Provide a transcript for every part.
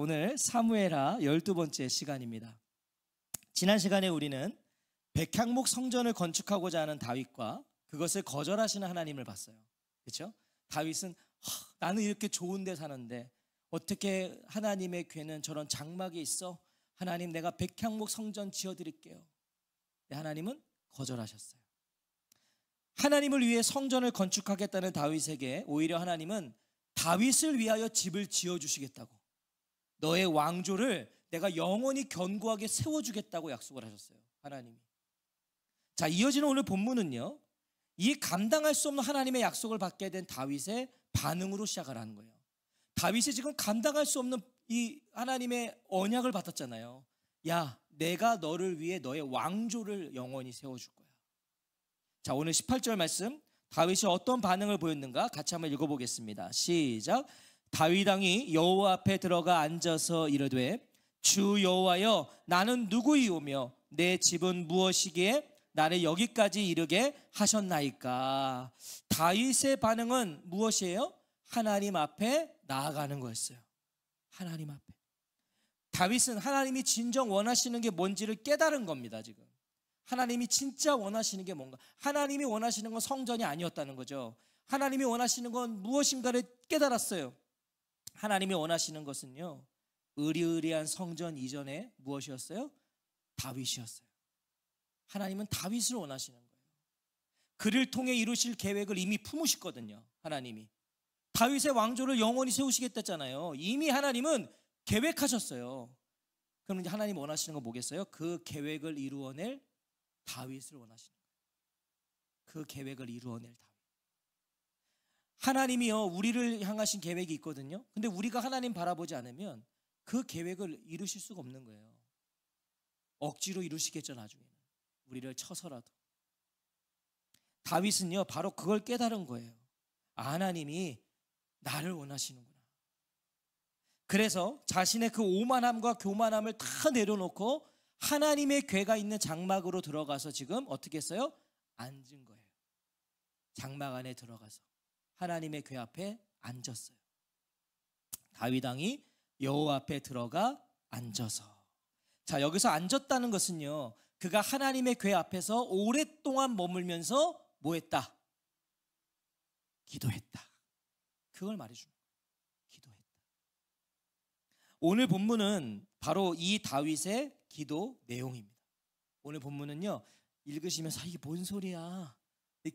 오늘 사무엘하 12번째 시간입니다. 지난 시간에 우리는 백향목 성전을 건축하고자 하는 다윗과 그것을 거절하시는 하나님을 봤어요. 그렇죠? 다윗은 나는 이렇게 좋은 데 사는데 어떻게 하나님의 궤는 저런 장막에 있어? 하나님, 내가 백향목 성전 지어드릴게요. 하나님은 거절하셨어요. 하나님을 위해 성전을 건축하겠다는 다윗에게 오히려 하나님은 다윗을 위하여 집을 지어주시겠다고, 너의 왕조를 내가 영원히 견고하게 세워주겠다고 약속을 하셨어요, 하나님이. 자, 이어지는 오늘 본문은요, 이 감당할 수 없는 하나님의 약속을 받게 된 다윗의 반응으로 시작을 하는 거예요. 다윗이 지금 감당할 수 없는 이 하나님의 언약을 받았잖아요. 야, 내가 너를 위해 너의 왕조를 영원히 세워줄 거야. 자, 오늘 18절 말씀, 다윗이 어떤 반응을 보였는가 같이 한번 읽어보겠습니다. 시작. 다윗 왕이 여호와 앞에 들어가 앉아서 이르되, 주 여호와여, 나는 누구이오며 내 집은 무엇이기에 나를 여기까지 이르게 하셨나이까. 다윗의 반응은 무엇이에요? 하나님 앞에 나아가는 거였어요. 하나님 앞에. 다윗은 하나님이 진정 원하시는 게 뭔지를 깨달은 겁니다. 지금 하나님이 진짜 원하시는 게 뭔가, 하나님이 원하시는 건 성전이 아니었다는 거죠. 하나님이 원하시는 건 무엇인가를 깨달았어요. 하나님이 원하시는 것은요, 으리으리한 성전 이전에 무엇이었어요? 다윗이었어요. 하나님은 다윗을 원하시는 거예요. 그를 통해 이루실 계획을 이미 품으셨거든요. 하나님이 다윗의 왕조를 영원히 세우시겠다잖아요. 이미 하나님은 계획하셨어요. 그럼 이제 하나님 원하시는 건 뭐겠어요? 그 계획을 이루어낼 다윗을 원하시는 거예요. 그 계획을 이루어낼 다윗. 하나님이요, 우리를 향하신 계획이 있거든요. 근데 우리가 하나님 바라보지 않으면 그 계획을 이루실 수가 없는 거예요. 억지로 이루시겠죠, 나중에는. 우리를 쳐서라도. 다윗은요, 바로 그걸 깨달은 거예요. 하나님이 나를 원하시는구나. 그래서 자신의 그 오만함과 교만함을 다 내려놓고 하나님의 궤가 있는 장막으로 들어가서 지금 어떻게 했어요? 앉은 거예요. 장막 안에 들어가서 하나님의 궤 앞에 앉았어요. 다윗 왕이 여호와 앞에 들어가 앉아서. 자, 여기서 앉았다는 것은요, 그가 하나님의 궤 앞에서 오랫동안 머물면서 뭐 했다? 기도했다. 그걸 말해주는 거예요. 기도했다. 오늘 본문은 바로 이 다윗의 기도 내용입니다. 오늘 본문은요, 읽으시면서 이게 뭔 소리야?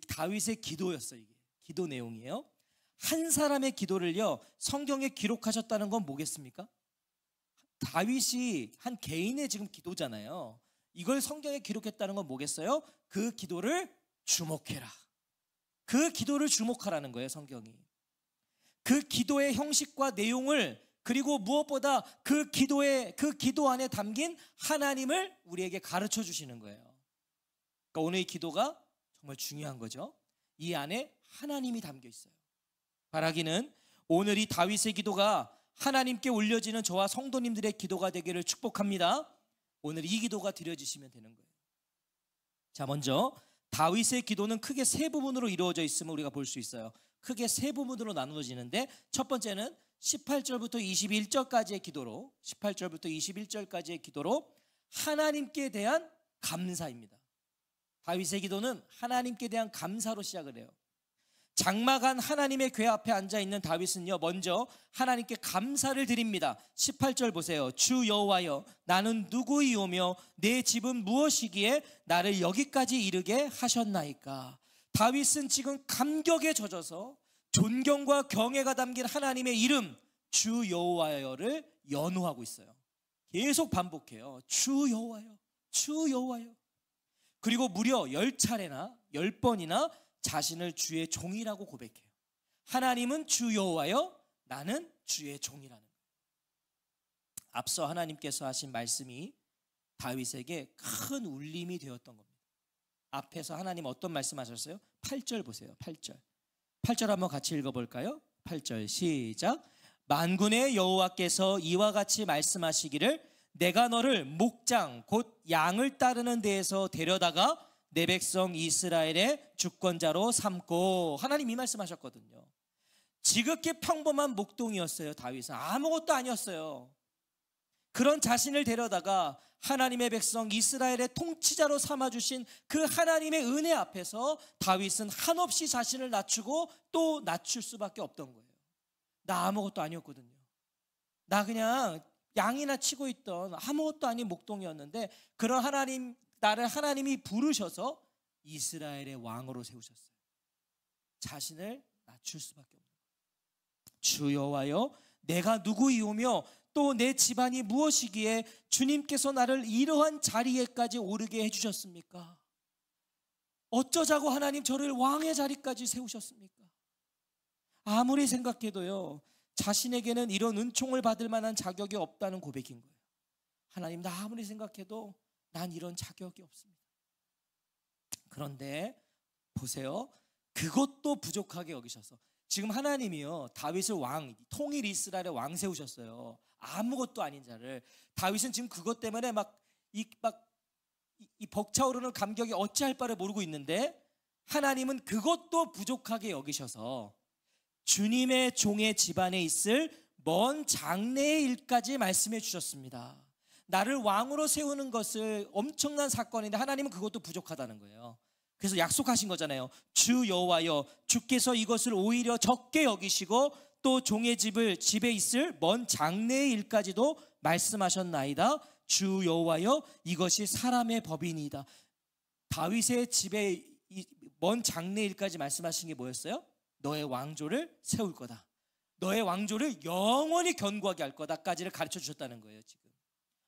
다윗의 기도였어요. 이게 기도 내용이에요. 한 사람의 기도를요, 성경에 기록하셨다는 건 뭐겠습니까? 다윗이 한 개인의 지금 기도잖아요. 이걸 성경에 기록했다는 건 뭐겠어요? 그 기도를 주목해라. 그 기도를 주목하라는 거예요, 성경이. 그 기도의 형식과 내용을, 그리고 무엇보다 그 기도 안에 담긴 하나님을 우리에게 가르쳐 주시는 거예요. 그러니까 오늘 이 기도가 정말 중요한 거죠. 이 안에 하나님이 담겨 있어요. 바라기는 오늘 이 다윗의 기도가 하나님께 올려지는 저와 성도님들의 기도가 되기를 축복합니다. 오늘 이 기도가 드려지시면 되는 거예요. 자, 먼저 다윗의 기도는 크게 세 부분으로 이루어져 있음을 우리가 볼 수 있어요. 크게 세 부분으로 나누어지는데, 첫 번째는 18절부터 21절까지의 기도로, 18절부터 21절까지의 기도로 하나님께 대한 감사입니다. 다윗의 기도는 하나님께 대한 감사로 시작을 해요. 장막 안 하나님의 궤 앞에 앉아있는 다윗은요, 먼저 하나님께 감사를 드립니다. 18절 보세요. 주 여호와여, 나는 누구이오며 내 집은 무엇이기에 나를 여기까지 이르게 하셨나이까. 다윗은 지금 감격에 젖어서 존경과 경애가 담긴 하나님의 이름 주 여호와여를 연호하고 있어요. 계속 반복해요. 주 여호와여, 주 여호와여. 그리고 무려 10차례나 10번이나 자신을 주의 종이라고 고백해요. 하나님은 주 여호와여, 나는 주의 종이라는 거예요. 앞서 하나님께서 하신 말씀이 다윗에게 큰 울림이 되었던 겁니다. 앞에서 하나님 어떤 말씀하셨어요? 8절 보세요. 8절 한번 같이 읽어볼까요? 8절 시작. 만군의 여호와께서 이와 같이 말씀하시기를, 내가 너를 목장 곧 양을 따르는 데에서 데려다가 내 백성 이스라엘의 주권자로 삼고. 하나님 이 말씀하셨거든요. 지극히 평범한 목동이었어요. 다윗은 아무것도 아니었어요. 그런 자신을 데려다가 하나님의 백성 이스라엘의 통치자로 삼아주신 그 하나님의 은혜 앞에서 다윗은 한없이 자신을 낮추고 또 낮출 수밖에 없던 거예요. 나 아무것도 아니었거든요. 나 그냥 양이나 치고 있던 아무것도 아닌 목동이었는데 그런 나를 하나님이 부르셔서 이스라엘의 왕으로 세우셨어요. 자신을 낮출 수밖에 없는 거예요. 주 여호와여, 내가 누구이오며 또 내 집안이 무엇이기에 주님께서 나를 이러한 자리에까지 오르게 해주셨습니까? 어쩌자고 하나님 저를 왕의 자리까지 세우셨습니까? 아무리 생각해도요, 자신에게는 이런 은총을 받을 만한 자격이 없다는 고백인 거예요. 하나님, 나 아무리 생각해도 난 이런 자격이 없습니다. 그런데 보세요, 그것도 부족하게 여기셔서 지금 하나님이요, 다윗을 왕, 통일 이스라엘의 왕 세우셨어요. 아무것도 아닌 자를. 다윗은 지금 그것 때문에 이 벅차오르는 감격이 어찌할 바를 모르고 있는데, 하나님은 그것도 부족하게 여기셔서 주님의 종의 집안에 있을 먼 장래의 일까지 말씀해 주셨습니다. 나를 왕으로 세우는 것을 엄청난 사건인데 하나님은 그것도 부족하다는 거예요. 그래서 약속하신 거잖아요. 주 여호와여, 주께서 이것을 오히려 적게 여기시고 또 종의 집에 있을 먼 장래의 일까지도 말씀하셨나이다. 주 여호와여, 이것이 사람의 법이니이다. 다윗의 집에 먼 장래의 일까지 말씀하신 게 뭐였어요? 너의 왕조를 세울 거다. 너의 왕조를 영원히 견고하게 할 거다까지를 가르쳐 주셨다는 거예요. 지금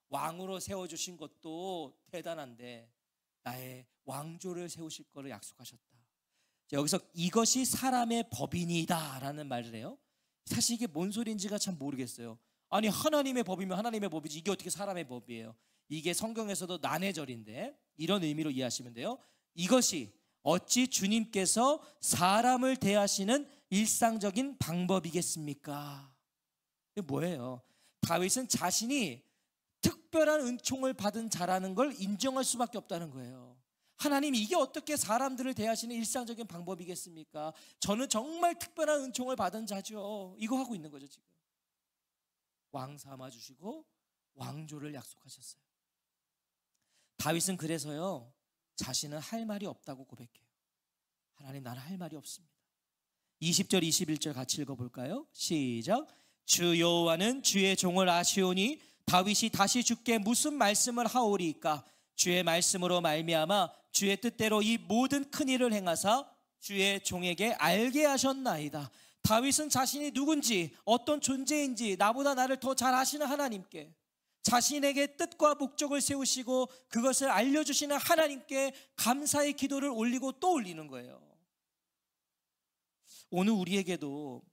왕으로 세워주신 것도 대단한데 나의 왕조를 세우실 거를 약속하셨다. 여기서 이것이 사람의 법이니이다 라는 말을 해요. 사실 이게 뭔 소리인지가 참 모르겠어요. 아니, 하나님의 법이면 하나님의 법이지 이게 어떻게 사람의 법이에요? 이게 성경에서도 난해절인데 이런 의미로 이해하시면 돼요. 이것이 어찌 주님께서 사람을 대하시는 일상적인 방법이겠습니까? 이게 뭐예요? 다윗은 자신이 특별한 은총을 받은 자라는 걸 인정할 수밖에 없다는 거예요. 하나님, 이게 어떻게 사람들을 대하시는 일상적인 방법이겠습니까? 저는 정말 특별한 은총을 받은 자죠. 이거 하고 있는 거죠. 지금 왕 삼아주시고 왕조를 약속하셨어요. 다윗은 그래서요, 자신은 할 말이 없다고 고백해요. 하나님, 나는 할 말이 없습니다. 20절 21절 같이 읽어볼까요? 시작. 주 여호와는 주의 종을 아시오니 다윗이 다시 주께 무슨 말씀을 하오리이까? 주의 말씀으로 말미암아 주의 뜻대로 이 모든 큰 일을 행하사 주의 종에게 알게 하셨나이다. 다윗은 자신이 누군지, 어떤 존재인지 나보다 나를 더 잘 아시는 하나님께, 자신에게 뜻과 목적을 세우시고 그것을 알려주시는 하나님께 감사의 기도를 올리고 또 올리는 거예요. 오늘 우리에게도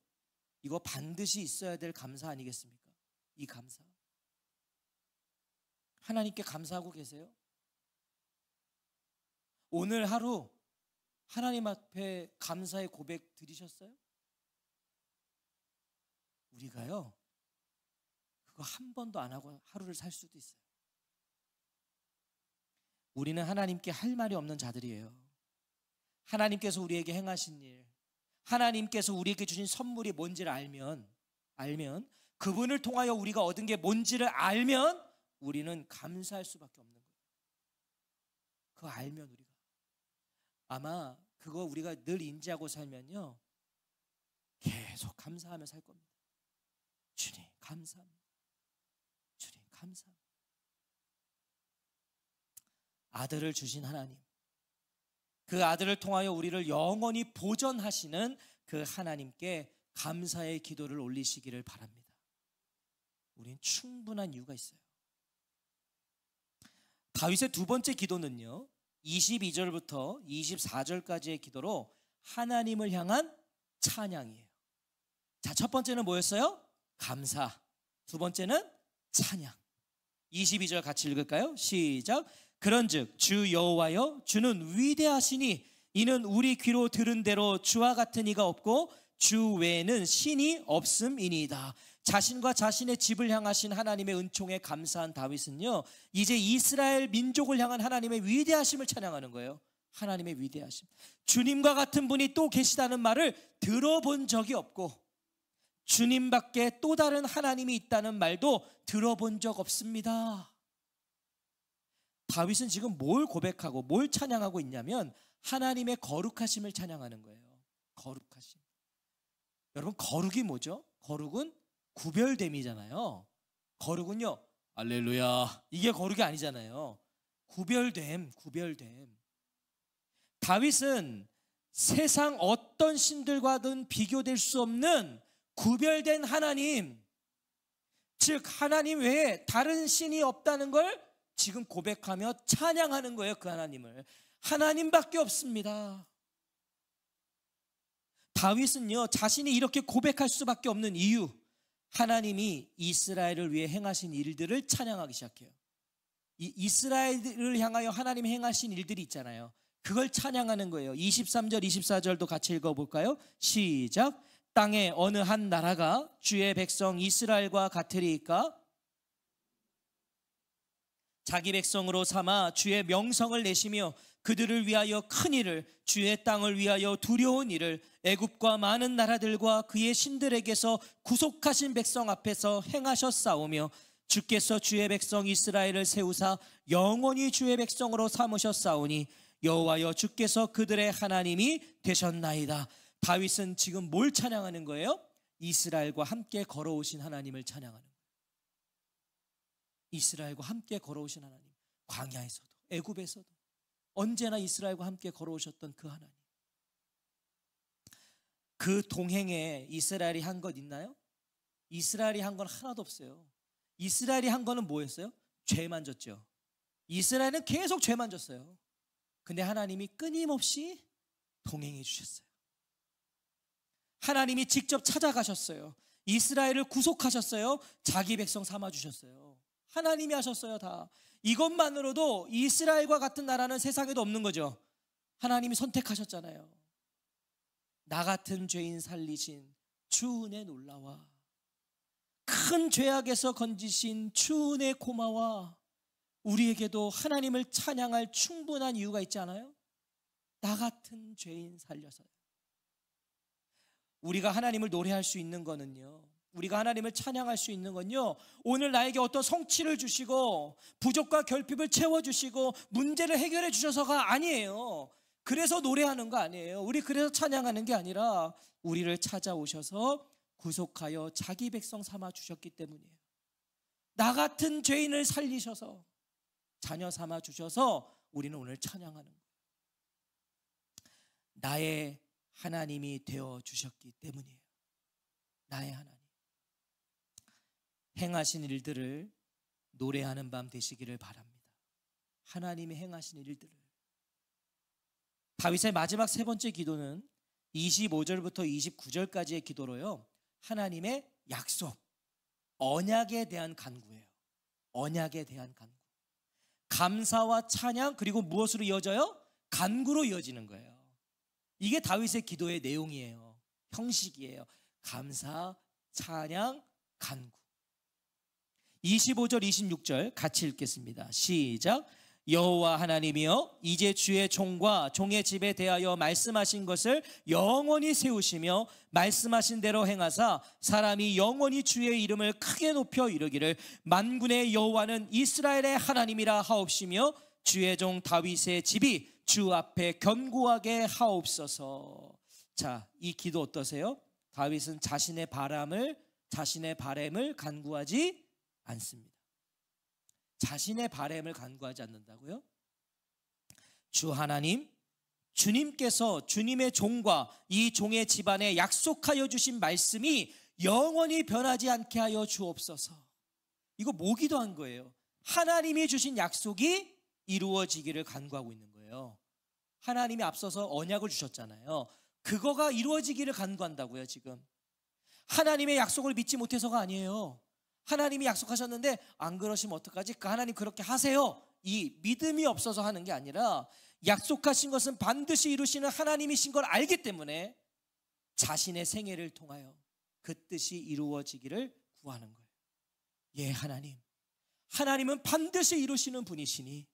이거 반드시 있어야 될 감사 아니겠습니까? 이 감사. 하나님께 감사하고 계세요? 오늘 하루 하나님 앞에 감사의 고백 드리셨어요? 우리가요, 그거 한 번도 안 하고 하루를 살 수도 있어요. 우리는 하나님께 할 말이 없는 자들이에요. 하나님께서 우리에게 행하신 일, 하나님께서 우리에게 주신 선물이 뭔지를 알면 그분을 통하여 우리가 얻은 게 뭔지를 알면 우리는 감사할 수밖에 없는 거예요. 그거 알면 우리가 아마 그거 우리가 늘 인지하고 살면요, 계속 감사하며 살 겁니다. 주님 감사합니다. 주님 감사합니다. 아들을 주신 하나님, 그 아들을 통하여 우리를 영원히 보전하시는 그 하나님께 감사의 기도를 올리시기를 바랍니다. 우린 충분한 이유가 있어요. 다윗의 두 번째 기도는요, 22절부터 24절까지의 기도로 하나님을 향한 찬양이에요. 자, 첫 번째는 뭐였어요? 감사. 두 번째는 찬양. 22절 같이 읽을까요? 시작. 그런즉 주 여호와여, 주는 위대하시니 이는 우리 귀로 들은 대로 주와 같은 이가 없고 주 외에는 신이 없음이니이다. 자신과 자신의 집을 향하신 하나님의 은총에 감사한 다윗은요, 이제 이스라엘 민족을 향한 하나님의 위대하심을 찬양하는 거예요. 하나님의 위대하심. 주님과 같은 분이 또 계시다는 말을 들어본 적이 없고 주님밖에 또 다른 하나님이 있다는 말도 들어본 적 없습니다. 다윗은 지금 뭘 고백하고 뭘 찬양하고 있냐면 하나님의 거룩하심을 찬양하는 거예요. 거룩하심. 여러분, 거룩이 뭐죠? 거룩은 구별됨이잖아요. 거룩은요, 할렐루야, 이게 거룩이 아니잖아요. 구별됨. 다윗은 세상 어떤 신들과는 비교될 수 없는 구별된 하나님, 즉 하나님 외에 다른 신이 없다는 걸 지금 고백하며 찬양하는 거예요. 그 하나님을. 하나님밖에 없습니다. 다윗은요, 자신이 이렇게 고백할 수밖에 없는 이유, 하나님이 이스라엘을 위해 행하신 일들을 찬양하기 시작해요. 이 이스라엘을 향하여 하나님이 행하신 일들이 있잖아요. 그걸 찬양하는 거예요. 23절 24절도 같이 읽어볼까요? 시작. 땅에 어느 한 나라가 주의 백성 이스라엘과 같으리이까? 자기 백성으로 삼아 주의 명성을 내시며 그들을 위하여 큰 일을, 주의 땅을 위하여 두려운 일을 애굽과 많은 나라들과 그의 신들에게서 구속하신 백성 앞에서 행하셨사오며 주께서 주의 백성 이스라엘을 세우사 영원히 주의 백성으로 삼으셨사오니 여호와여 주께서 그들의 하나님이 되셨나이다. 다윗은 지금 뭘 찬양하는 거예요? 이스라엘과 함께 걸어오신 하나님을 찬양하는 거예요. 이스라엘과 함께 걸어오신 하나님, 광야에서도 애굽에서도 언제나 이스라엘과 함께 걸어오셨던 그 하나님. 그 동행에 이스라엘이 한 것 있나요? 이스라엘이 한 건 하나도 없어요. 이스라엘이 한 거는 뭐였어요? 죄만 졌죠. 이스라엘은 계속 죄만 졌어요. 근데 하나님이 끊임없이 동행해 주셨어요. 하나님이 직접 찾아가셨어요. 이스라엘을 구속하셨어요. 자기 백성 삼아 주셨어요. 하나님이 하셨어요. 다. 이것만으로도 이스라엘과 같은 나라는 세상에도 없는 거죠. 하나님이 선택하셨잖아요. 나 같은 죄인 살리신 주 은혜 놀라와, 큰 죄악에서 건지신 주 은혜 고마와. 우리에게도 하나님을 찬양할 충분한 이유가 있지 않아요? 나 같은 죄인 살려서요. 우리가 하나님을 노래할 수 있는 거는요, 우리가 하나님을 찬양할 수 있는 건요, 오늘 나에게 어떤 성취를 주시고 부족과 결핍을 채워주시고 문제를 해결해 주셔서가 아니에요. 그래서 노래하는 거 아니에요. 우리 그래서 찬양하는 게 아니라 우리를 찾아오셔서 구속하여 자기 백성 삼아 주셨기 때문이에요. 나 같은 죄인을 살리셔서 자녀 삼아 주셔서 우리는 오늘 찬양하는 거예요. 나의 하나님이 되어 주셨기 때문이에요. 나의 하나님. 행하신 일들을 노래하는 밤 되시기를 바랍니다. 하나님이 행하신 일들을. 다윗의 마지막 세 번째 기도는 25절부터 29절까지의 기도로요, 하나님의 약속, 언약에 대한 간구예요. 언약에 대한 간구. 감사와 찬양, 그리고 무엇으로 이어져요? 간구로 이어지는 거예요. 이게 다윗의 기도의 내용이에요. 형식이에요. 감사, 찬양, 간구. 25절 26절 같이 읽겠습니다. 시작. 여호와 하나님이여, 이제 주의 종과 종의 집에 대하여 말씀하신 것을 영원히 세우시며 말씀하신 대로 행하사 사람이 영원히 주의 이름을 크게 높여 이르기를 만군의 여호와는 이스라엘의 하나님이라 하옵시며 주의 종 다윗의 집이 주 앞에 견고하게 하옵소서. 자, 이 기도 어떠세요? 다윗은 자신의 바람을, 자신의 바램을 간구하지 않습니다. 자신의 바램을 간구하지 않는다고요? 주 하나님, 주님께서 주님의 종과 이 종의 집안에 약속하여 주신 말씀이 영원히 변하지 않게 하여 주옵소서. 이거 뭐 기도한 거예요? 하나님이 주신 약속이 이루어지기를 간구하고 있는 거예요. 하나님이 앞서서 언약을 주셨잖아요. 그거가 이루어지기를 간구한다고요. 지금 하나님의 약속을 믿지 못해서가 아니에요. 하나님이 약속하셨는데 안 그러시면 어떡하지? 그 하나님 그렇게 하세요, 이 믿음이 없어서 하는 게 아니라 약속하신 것은 반드시 이루시는 하나님이신 걸 알기 때문에 자신의 생애를 통하여 그 뜻이 이루어지기를 구하는 거예요. 예, 하나님, 하나님은 반드시 이루시는 분이시니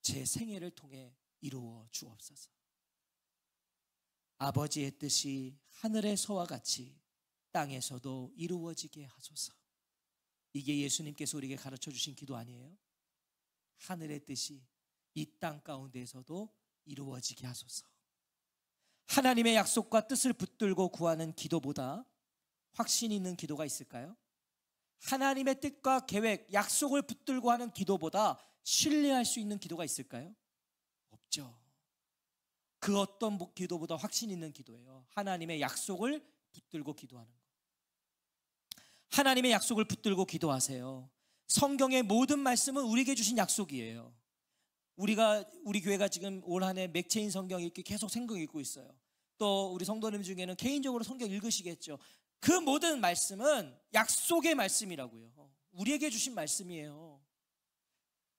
제 생애를 통해 이루어 주옵소서. 아버지의 뜻이 하늘에서와 같이 땅에서도 이루어지게 하소서. 이게 예수님께서 우리에게 가르쳐 주신 기도 아니에요? 하늘의 뜻이 이 땅 가운데에서도 이루어지게 하소서. 하나님의 약속과 뜻을 붙들고 구하는 기도보다 확신 있는 기도가 있을까요? 하나님의 뜻과 계획, 약속을 붙들고 하는 기도보다 신뢰할 수 있는 기도가 있을까요? 없죠. 그 어떤 기도보다 확신 있는 기도예요. 하나님의 약속을 붙들고 기도하는 것. 하나님의 약속을 붙들고 기도하세요. 성경의 모든 말씀은 우리에게 주신 약속이에요. 우리 교회가 지금 올 한 해 맥체인 성경 읽기 계속 성경 읽고 있어요. 또 우리 성도님 중에는 개인적으로 성경 읽으시겠죠. 그 모든 말씀은 약속의 말씀이라고요. 우리에게 주신 말씀이에요.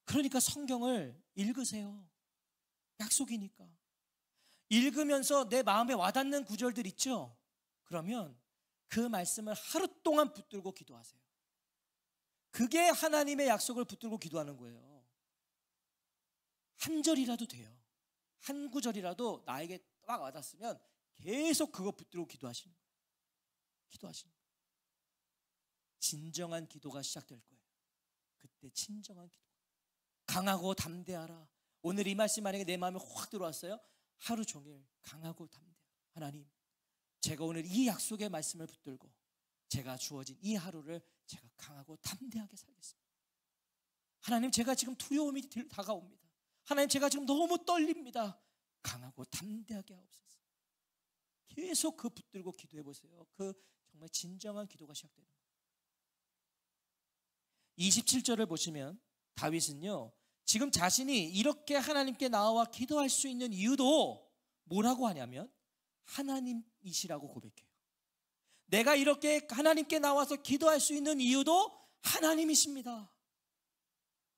그러니까 성경을 읽으세요. 약속이니까. 읽으면서 내 마음에 와닿는 구절들 있죠? 그러면 그 말씀을 하루 동안 붙들고 기도하세요. 그게 하나님의 약속을 붙들고 기도하는 거예요. 한 절이라도 돼요. 한 구절이라도 나에게 딱 와닿았으면 계속 그거 붙들고 기도하시는 거예요. 기도하시는 거예요. 진정한 기도가 시작될 거예요. 그때 진정한 기도. 강하고 담대하라. 오늘 이 말씀 만약에 내 마음에 확 들어왔어요. 하루 종일 강하고 담대하라. 하나님, 제가 오늘 이 약속의 말씀을 붙들고 제가 주어진 이 하루를 제가 강하고 담대하게 살겠습니다. 하나님, 제가 지금 두려움이 다가옵니다. 하나님, 제가 지금 너무 떨립니다. 강하고 담대하게 하옵소서. 계속 그 붙들고 기도해 보세요. 그 정말 진정한 기도가 시작되는 거예요. 27절을 보시면 다윗은요, 지금 자신이 이렇게 하나님께 나와 기도할 수 있는 이유도 뭐라고 하냐면 하나님이시라고 고백해요. 내가 이렇게 하나님께 나와서 기도할 수 있는 이유도 하나님이십니다.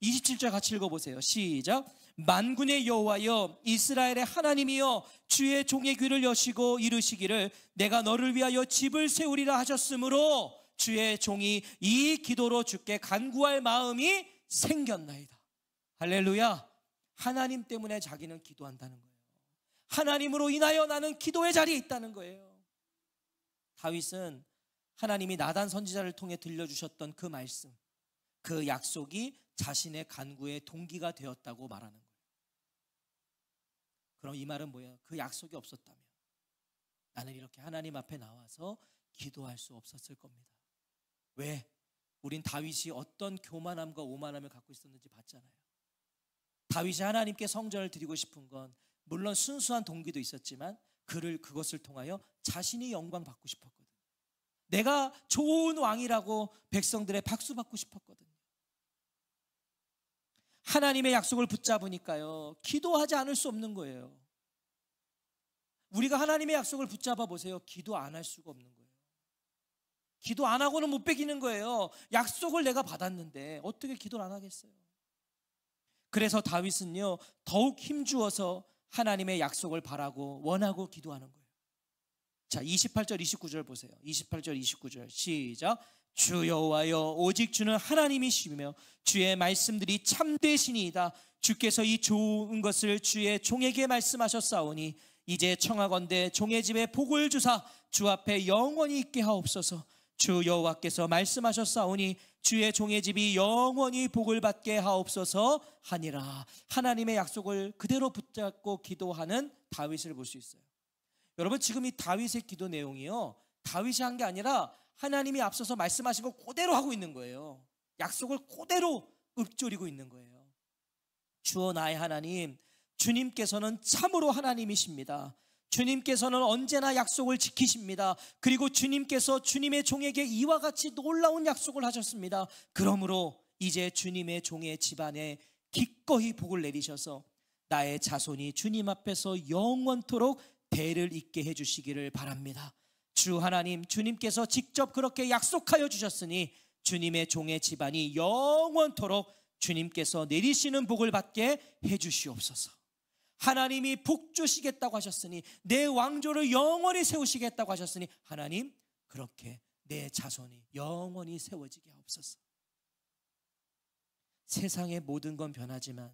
27절 같이 읽어보세요. 시작. 만군의 여호와여, 이스라엘의 하나님이여, 주의 종의 귀를 여시고 이르시기를 내가 너를 위하여 집을 세우리라 하셨으므로 주의 종이 이 기도로 주께 간구할 마음이 생겼나이다. 할렐루야. 하나님 때문에 자기는 기도한다는 거예요. 하나님으로 인하여 나는 기도의 자리에 있다는 거예요. 다윗은 하나님이 나단 선지자를 통해 들려주셨던 그 말씀, 그 약속이 자신의 간구의 동기가 되었다고 말하는 거예요. 그럼 이 말은 뭐예요? 그 약속이 없었다면 나는 이렇게 하나님 앞에 나와서 기도할 수 없었을 겁니다. 왜? 우린 다윗이 어떤 교만함과 오만함을 갖고 있었는지 봤잖아요. 다윗이 하나님께 성전을 드리고 싶은 건 물론 순수한 동기도 있었지만 그것을 통하여 자신이 영광 받고 싶었거든요. 내가 좋은 왕이라고 백성들의 박수 받고 싶었거든요. 하나님의 약속을 붙잡으니까요, 기도하지 않을 수 없는 거예요. 우리가 하나님의 약속을 붙잡아 보세요. 기도 안 할 수가 없는 거예요. 기도 안 하고는 못 베기는 거예요. 약속을 내가 받았는데 어떻게 기도를 안 하겠어요? 그래서 다윗은요, 더욱 힘주어서 하나님의 약속을 바라고 원하고 기도하는 거예요. 자, 28절 29절 보세요. 28절 29절 시작. 주 여호와여, 오직 주는 하나님이시며 주의 말씀들이 참되시니이다. 주께서 이 좋은 것을 주의 종에게 말씀하셨사오니 이제 청하건대 종의 집에 복을 주사 주 앞에 영원히 있게 하옵소서. 주 여호와께서 말씀하셨사오니 주의 종의 집이 영원히 복을 받게 하옵소서 하니라. 하나님의 약속을 그대로 붙잡고 기도하는 다윗을 볼 수 있어요. 여러분, 지금 이 다윗의 기도 내용이요, 다윗이 한 게 아니라 하나님이 앞서서 말씀하신 걸 그대로 하고 있는 거예요. 약속을 그대로 읊조리고 있는 거예요. 주어 나의 하나님, 주님께서는 참으로 하나님이십니다. 주님께서는 언제나 약속을 지키십니다. 그리고 주님께서 주님의 종에게 이와 같이 놀라운 약속을 하셨습니다. 그러므로 이제 주님의 종의 집안에 기꺼이 복을 내리셔서 나의 자손이 주님 앞에서 영원토록 대를 잇게 해주시기를 바랍니다. 주 하나님, 주님께서 직접 그렇게 약속하여 주셨으니 주님의 종의 집안이 영원토록 주님께서 내리시는 복을 받게 해주시옵소서. 하나님이 복 주시겠다고 하셨으니, 내 왕조를 영원히 세우시겠다고 하셨으니 하나님, 그렇게 내 자손이 영원히 세워지게 하옵소서. 세상의 모든 건 변하지만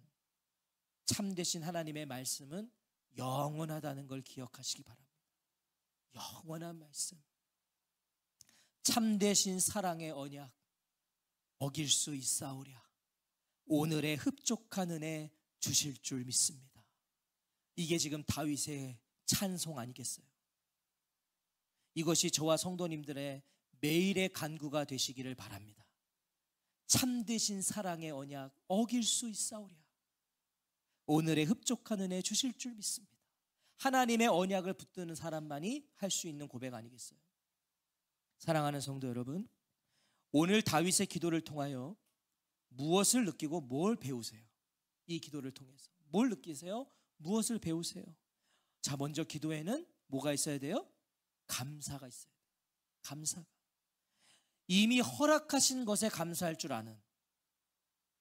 참되신 하나님의 말씀은 영원하다는 걸 기억하시기 바랍니다. 영원한 말씀. 참되신 사랑의 언약 어길 수 있사오랴. 오늘의 흡족한 은혜 주실 줄 믿습니다. 이게 지금 다윗의 찬송 아니겠어요? 이것이 저와 성도님들의 매일의 간구가 되시기를 바랍니다. 참되신 사랑의 언약 어길 수 있사오랴. 오늘의 흡족한 은혜 주실 줄 믿습니다. 하나님의 언약을 붙드는 사람만이 할 수 있는 고백 아니겠어요? 사랑하는 성도 여러분, 오늘 다윗의 기도를 통하여 무엇을 느끼고 뭘 배우세요? 이 기도를 통해서 뭘 느끼세요? 무엇을 배우세요? 자, 먼저 기도에는 뭐가 있어야 돼요? 감사가 있어야 돼요. 감사가. 이미 허락하신 것에 감사할 줄 아는,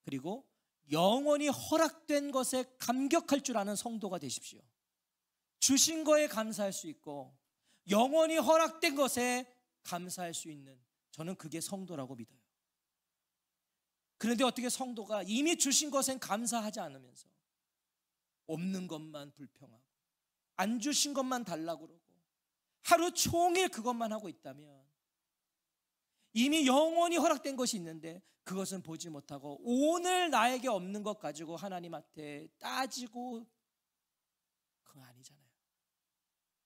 그리고 영원히 허락된 것에 감격할 줄 아는 성도가 되십시오. 주신 거에 감사할 수 있고 영원히 허락된 것에 감사할 수 있는, 저는 그게 성도라고 믿어요. 그런데 어떻게 성도가 이미 주신 것엔 감사하지 않으면서 없는 것만 불평하고 안 주신 것만 달라고 그러고 하루 종일 그것만 하고 있다면, 이미 영원히 허락된 것이 있는데 그것은 보지 못하고 오늘 나에게 없는 것 가지고 하나님한테 따지고, 그거 아니잖아요.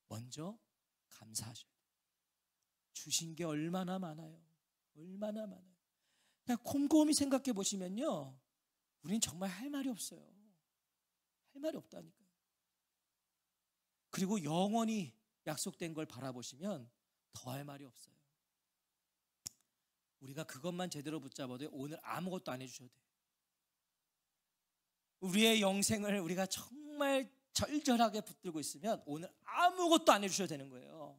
먼저 감사하셔야 돼요. 주신 게 얼마나 많아요. 얼마나 많아요. 그냥 곰곰이 생각해 보시면요, 우린 정말 할 말이 없어요. 할 말이 없다니까요. 그리고 영원히 약속된 걸 바라보시면 더 할 말이 없어요. 우리가 그것만 제대로 붙잡아도 오늘 아무것도 안 해주셔도 돼요. 우리의 영생을 우리가 정말 절절하게 붙들고 있으면 오늘 아무것도 안 해주셔도 되는 거예요.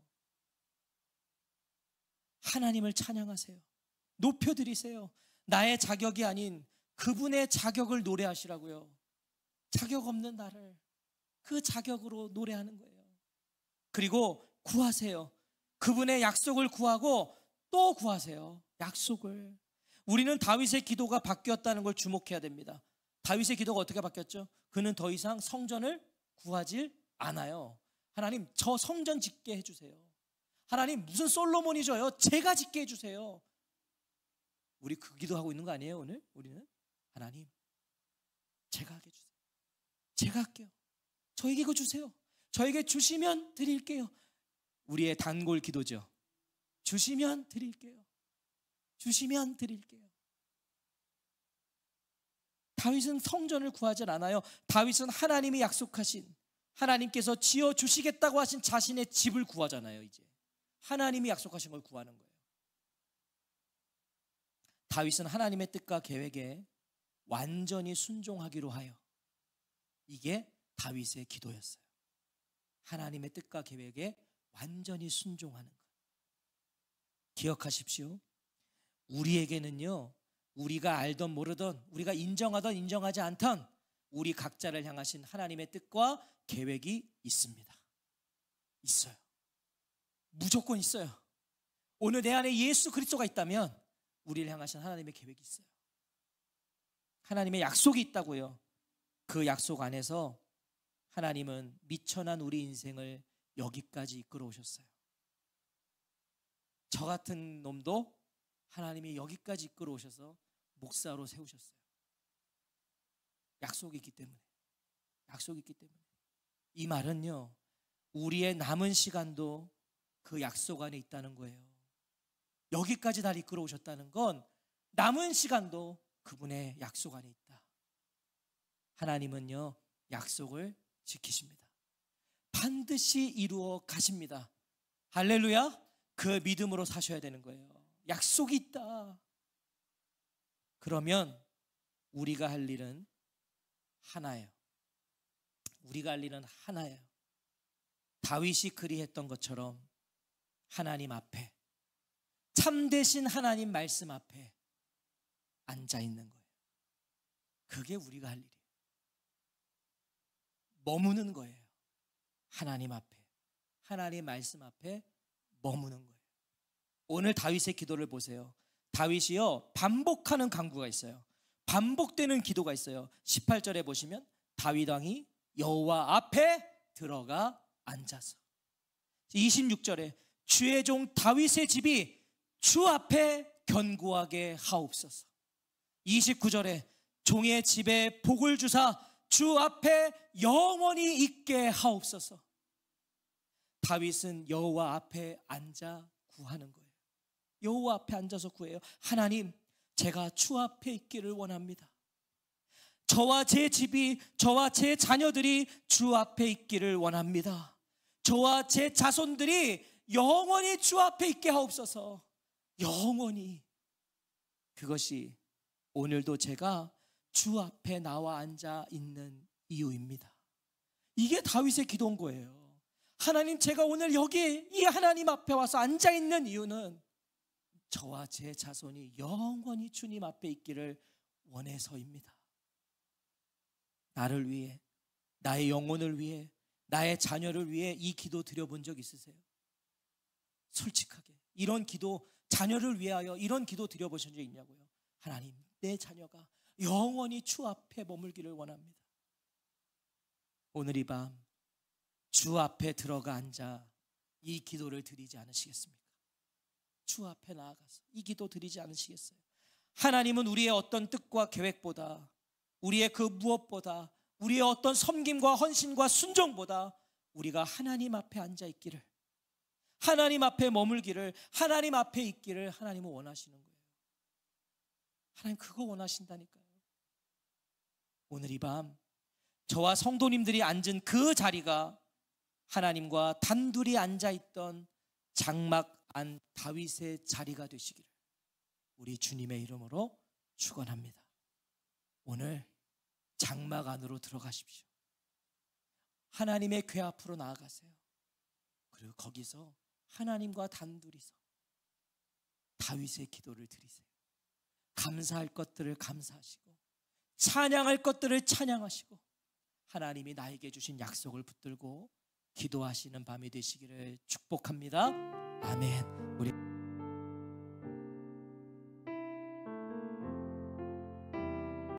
하나님을 찬양하세요. 높여드리세요. 나의 자격이 아닌 그분의 자격을 노래하시라고요. 자격 없는 나를 그 자격으로 노래하는 거예요. 그리고 구하세요. 그분의 약속을 구하고 또 구하세요. 약속을. 우리는 다윗의 기도가 바뀌었다는 걸 주목해야 됩니다. 다윗의 기도가 어떻게 바뀌었죠? 그는 더 이상 성전을 구하질 않아요. 하나님, 저 성전 짓게 해주세요. 하나님, 무슨 솔로몬이 줘요? 제가 짓게 해주세요. 우리 그 기도하고 있는 거 아니에요 오늘? 우리는 하나님, 제가 하게 해주세요. 제가 할게요. 저에게 이거 주세요. 저에게 주시면 드릴게요. 우리의 단골 기도죠. 주시면 드릴게요. 주시면 드릴게요. 다윗은 성전을 구하지 않아요. 다윗은 하나님이 약속하신, 하나님께서 지어주시겠다고 하신 자신의 집을 구하잖아요. 이제 하나님이 약속하신 걸 구하는 거예요. 다윗은 하나님의 뜻과 계획에 완전히 순종하기로 하여, 이게 다윗의 기도였어요. 하나님의 뜻과 계획에 완전히 순종하는 것. 기억하십시오. 우리에게는요, 우리가 알던 모르던, 우리가 인정하던 인정하지 않던 우리 각자를 향하신 하나님의 뜻과 계획이 있습니다. 있어요. 무조건 있어요. 오늘 내 안에 예수 그리스도가 있다면 우리를 향하신 하나님의 계획이 있어요. 하나님의 약속이 있다고요. 그 약속 안에서 하나님은 미천한 우리 인생을 여기까지 이끌어 오셨어요. 저 같은 놈도 하나님이 여기까지 이끌어 오셔서 목사로 세우셨어요. 약속이 있기 때문에. 약속이 있기 때문에. 이 말은요, 우리의 남은 시간도 그 약속 안에 있다는 거예요. 여기까지 날 이끌어 오셨다는 건 남은 시간도 그분의 약속 안에 있다. 하나님은요, 약속을 지키십니다. 반드시 이루어 가십니다. 할렐루야. 그 믿음으로 사셔야 되는 거예요. 약속이 있다. 그러면 우리가 할 일은 하나예요. 우리가 할 일은 하나예요. 다윗이 그리했던 것처럼 하나님 앞에, 참되신 하나님 말씀 앞에 앉아 있는 거예요. 그게 우리가 할 일이에요. 머무는 거예요. 하나님 앞에, 하나님 말씀 앞에 머무는 거예요. 오늘 다윗의 기도를 보세요. 다윗이요, 반복하는 간구가 있어요. 반복되는 기도가 있어요. 18절에 보시면 다윗 왕이 여호와 앞에 들어가 앉아서, 26절에 주의 종 다윗의 집이 주 앞에 견고하게 하옵소서. 29절에 종의 집에 복을 주사 주 앞에 영원히 있게 하옵소서. 다윗은 여호와 앞에 앉아 구하는 거예요. 여호와 앞에 앉아서 구해요. 하나님, 제가 주 앞에 있기를 원합니다. 저와 제 집이, 저와 제 자녀들이 주 앞에 있기를 원합니다. 저와 제 자손들이 영원히 주 앞에 있게 하옵소서. 영원히. 그것이 오늘도 제가 주 앞에 나와 앉아 있는 이유입니다. 이게 다윗의 기도인 거예요. 하나님, 제가 오늘 여기 이 하나님 앞에 와서 앉아 있는 이유는 저와 제 자손이 영원히 주님 앞에 있기를 원해서입니다. 나를 위해, 나의 영혼을 위해, 나의 자녀를 위해 이 기도 드려본 적 있으세요? 솔직하게 이런 기도, 자녀를 위하여 이런 기도 드려보신 적 있냐고요? 하나님, 내 자녀가 영원히 주 앞에 머물기를 원합니다. 오늘 이 밤 주 앞에 들어가 앉아 이 기도를 드리지 않으시겠습니까? 주 앞에 나아가서 이 기도 드리지 않으시겠어요? 하나님은 우리의 어떤 뜻과 계획보다, 우리의 그 무엇보다, 우리의 어떤 섬김과 헌신과 순종보다 우리가 하나님 앞에 앉아 있기를, 하나님 앞에 머물기를, 하나님 앞에 있기를 하나님은 원하시는 거예요. 하나님 그거 원하신다니까요. 오늘 이 밤 저와 성도님들이 앉은 그 자리가 하나님과 단둘이 앉아있던 장막 안 다윗의 자리가 되시기를 우리 주님의 이름으로 축원합니다. 오늘 장막 안으로 들어가십시오. 하나님의 궤 앞으로 나아가세요. 그리고 거기서 하나님과 단둘이서 다윗의 기도를 드리세요. 감사할 것들을 감사하시고, 찬양할 것들을 찬양하시고, 하나님이 나에게 주신 약속을 붙들고 기도하시는 밤이 되시기를 축복합니다. 아멘. 우리